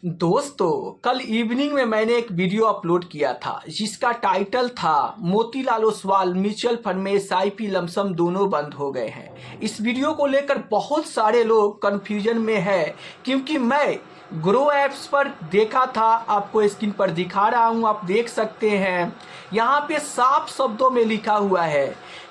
दोस्तों, कल इवनिंग में मैंने एक वीडियो अपलोड किया था जिसका टाइटल था मोतीलाल ओसवाल म्यूचुअल फंड में एसआईपी लमसम दोनों बंद हो गए हैं। इस वीडियो को लेकर बहुत सारे लोग कंफ्यूजन में है क्योंकि मैं ग्रो एप्स पर देखा था, आपको स्क्रीन पर दिखा रहा हूं, आप देख सकते हैं। यहाँ पे साफ शब्दों में लिखा हुआ है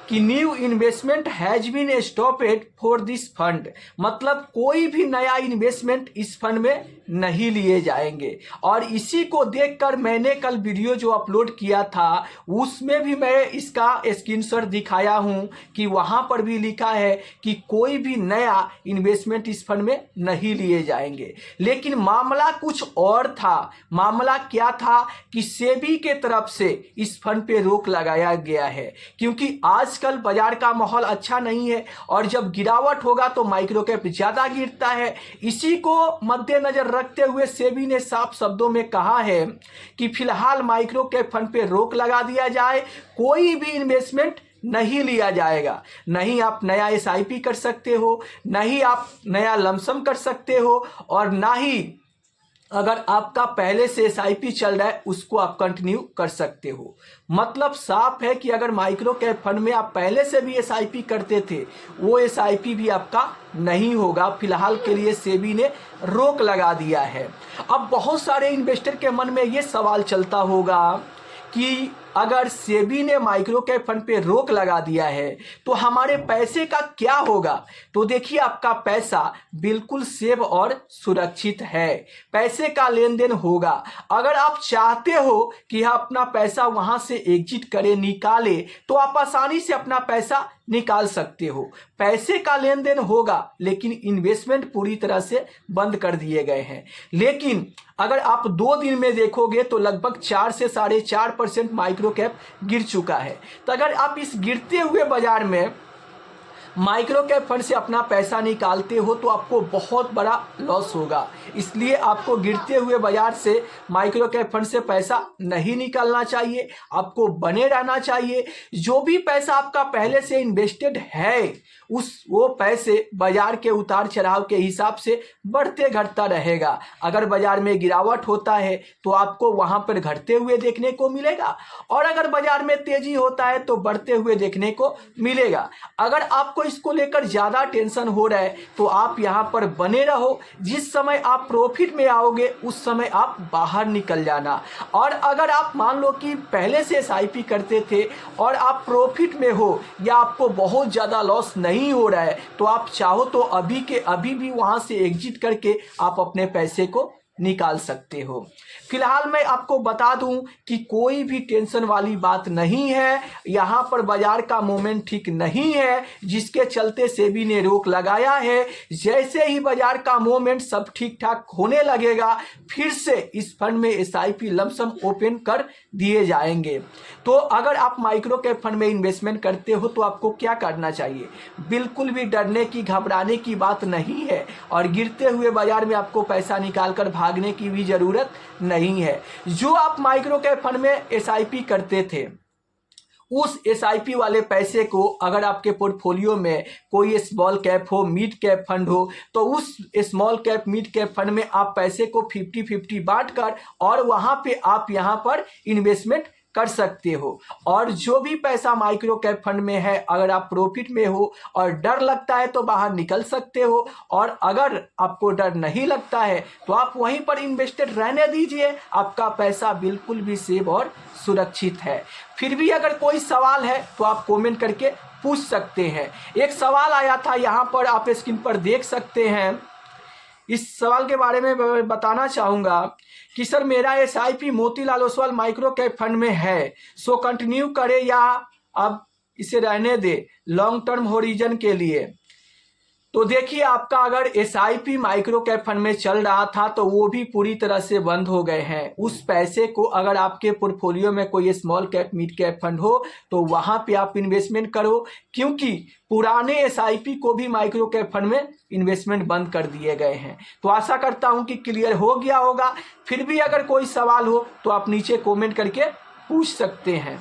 कि new investment has been stopped for this fund, मतलब कोई भी नया इन्वेस्टमेंट इस फंड में नहीं लिए जाएंगे। और इसी को देखकर मैंने कल वीडियो जो अपलोड किया था उसमें भी मैं इसका स्क्रीनशॉट दिखाया हूं कि वहां पर भी लिखा है कि कोई भी नया इन्वेस्टमेंट इस फंड में नहीं लिए जाएंगे। लेकिन मामला कुछ और था। मामला क्या था कि सेबी के तरफ से इस फंड पे रोक लगाया गया है क्योंकि आजकल बाजार का माहौल अच्छा नहीं है और जब गिरावट होगा तो माइक्रो कैप ज्यादा गिरता है। इसी को मद्देनजर रखते हुए सेबी ने साफ शब्दों में कहा है कि फिलहाल माइक्रो कैप फंड पे रोक लगा दिया जाए, कोई भी इन्वेस्टमेंट नहीं लिया जाएगा। नहीं आप नया एसआईपी कर सकते हो, नहीं आप नया लमसम कर सकते हो, और ना ही अगर आपका पहले से एसआईपी चल रहा है उसको आप कंटिन्यू कर सकते हो। मतलब साफ है कि अगर माइक्रो कैप फंड में आप पहले से भी एसआईपी करते थे वो एसआईपी भी आपका नहीं होगा। फिलहाल के लिए सेबी ने रोक लगा दिया है। अब बहुत सारे इन्वेस्टर के मन में ये सवाल चलता होगा कि अगर सेबी ने माइक्रो कैप फंड पे रोक लगा दिया है तो हमारे पैसे का क्या होगा। तो देखिए, आपका पैसा बिल्कुल सेफ और सुरक्षित है, पैसे का लेन देन होगा। अगर आप चाहते हो कि अपना पैसा वहां से एग्जिट करे, निकाले, तो आप आसानी से अपना पैसा निकाल सकते हो। पैसे का लेन देन होगा लेकिन इन्वेस्टमेंट पूरी तरह से बंद कर दिए गए हैं। लेकिन अगर आप 2 दिन में देखोगे तो लगभग 4 से 4.5% माइक्रो कैप गिर चुका है। तो अगर आप इस गिरते हुए बाजार में माइक्रो कैप फंड से अपना पैसा निकालते हो तो आपको बहुत बड़ा लॉस होगा। इसलिए आपको गिरते हुए बाजार से माइक्रो कैप फंड से पैसा नहीं निकालना चाहिए, आपको बने रहना चाहिए। जो भी पैसा आपका पहले से इन्वेस्टेड है वो पैसे बाजार के उतार चढ़ाव के हिसाब से बढ़ते घटता रहेगा। अगर बाजार में गिरावट होता है तो आपको वहां पर घटते हुए देखने को मिलेगा, और अगर बाजार में तेजी होता है तो बढ़ते हुए देखने को मिलेगा। अगर आपको इसको लेकर ज्यादा टेंशन हो रहा है तो आप यहां पर बने रहो। जिस समय आप प्रॉफिट में आओगे उस समय आप बाहर निकल जाना। और अगर आप मान लो कि पहले से एसआईपी करते थे और आप प्रॉफिट में हो या आपको बहुत ज्यादा लॉस नहीं हो रहा है तो आप चाहो तो अभी के अभी भी वहां से एग्जिट करके आप अपने पैसे को निकाल सकते हो। फिलहाल मैं आपको बता दूं कि कोई भी टेंशन वाली बात नहीं है। यहां पर बाजार का मोमेंट ठीक नहीं है जिसके चलते सेबी ने रोक लगाया है। जैसे ही बाजार का मोमेंट सब ठीक ठाक होने लगेगा फिर से इस फंड में एसआईपी लमसम ओपन कर दिए जाएंगे। तो अगर आप माइक्रो कैप फंड में इन्वेस्टमेंट करते हो तो आपको क्या करना चाहिए? बिल्कुल भी डरने की घबराने की बात नहीं है, और गिरते हुए बाजार में आपको पैसा निकालकर भागने की भी जरूरत नहीं है। जो आप माइक्रो कैप फंड में एसआईपी करते थे उस एसआईपी वाले पैसे को अगर आपके पोर्टफोलियो में कोई स्मॉल कैप हो, मिड कैप फंड हो, तो उस small cap mid cap fund में आप पैसे को 50-50 बांटकर और वहां पे आप यहां पर इन्वेस्टमेंट कर सकते हो। और जो भी पैसा माइक्रो कैप फंड में है अगर आप प्रॉफिट में हो और डर लगता है तो बाहर निकल सकते हो, और अगर आपको डर नहीं लगता है तो आप वहीं पर इन्वेस्टेड रहने दीजिए। आपका पैसा बिल्कुल भी सेफ और सुरक्षित है। फिर भी अगर कोई सवाल है तो आप कमेंट करके पूछ सकते हैं। एक सवाल आया था, यहाँ पर आप स्क्रीन पर देख सकते हैं। इस सवाल के बारे में मैं बताना चाहूँगा कि सर मेरा SIP Motilal Oswal micro cap fund में है, सो कंटिन्यू करें या अब इसे रहने दे लॉन्ग टर्म होरिजन के लिए। तो देखिए, आपका अगर एसआईपी माइक्रो कैप फंड में चल रहा था तो वो भी पूरी तरह से बंद हो गए हैं। उस पैसे को अगर आपके पोर्टफोलियो में कोई small cap mid cap fund हो तो वहां पे आप इन्वेस्टमेंट करो, क्योंकि पुराने एसआईपी को भी माइक्रो कैप फंड में इन्वेस्टमेंट बंद कर दिए गए हैं। तो आशा करता हूं कि क्लियर हो गया होगा। फिर भी अगर कोई सवाल हो तो आप नीचे कमेंट करके पूछ सकते हैं।